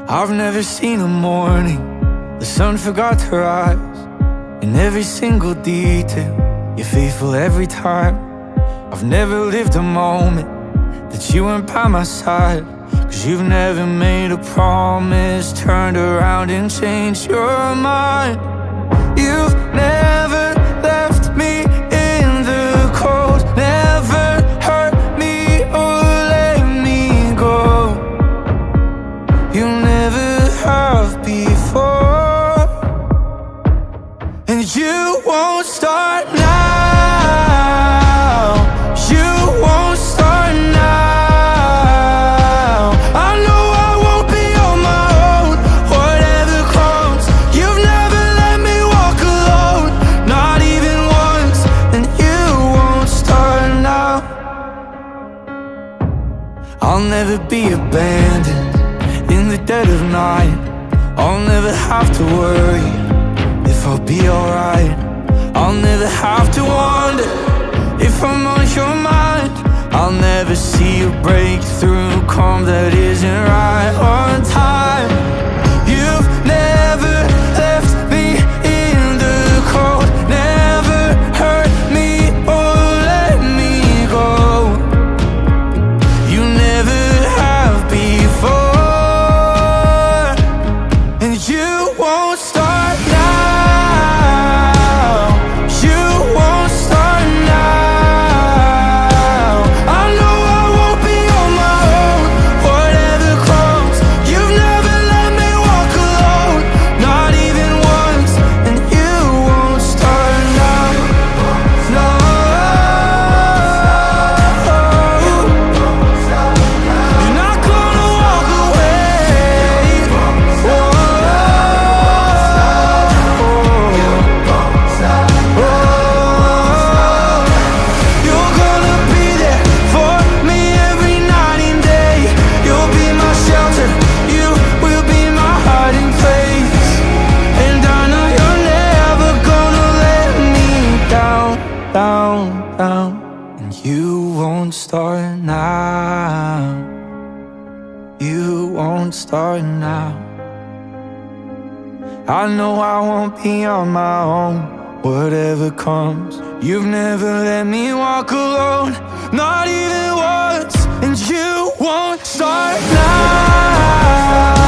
I've never seen a morning the sun forgot to rise. In every single detail, you're faithful every time. I've never lived a moment that you weren't by my side. 'Cause you've never made a promise, turned around and changed your mind. You've never left me in the cold, never hurt me or let me go. You never have before, and you won't start now. You won't start now. I know I won't be on my own, whatever comes. You've never let me walk alone, not even once, and you won't start now. I'll never be abandoned in the dead of night. I'll never have to worry if I'll be alright. I'll never have to wonder if I'm on your mind. I'll never see a breakthrough come that isn't right on time. You've never left me in the cold, never hurt me or let me go. You never have before, and you won't start now. You won't start now. I know I won't be on my own, whatever comes. You've never let me walk alone, not even once, and you won't start now. No, you're not gonna walk away. You're gonna be there for me every night and day. You'll be my shelter, you will be my hiding place. And I know you're never gonna let me down, down, down. And you won't start now. You won't start now. I know I won't be on my own, whatever comes. You've never let me walk alone, not even once, and you won't start now.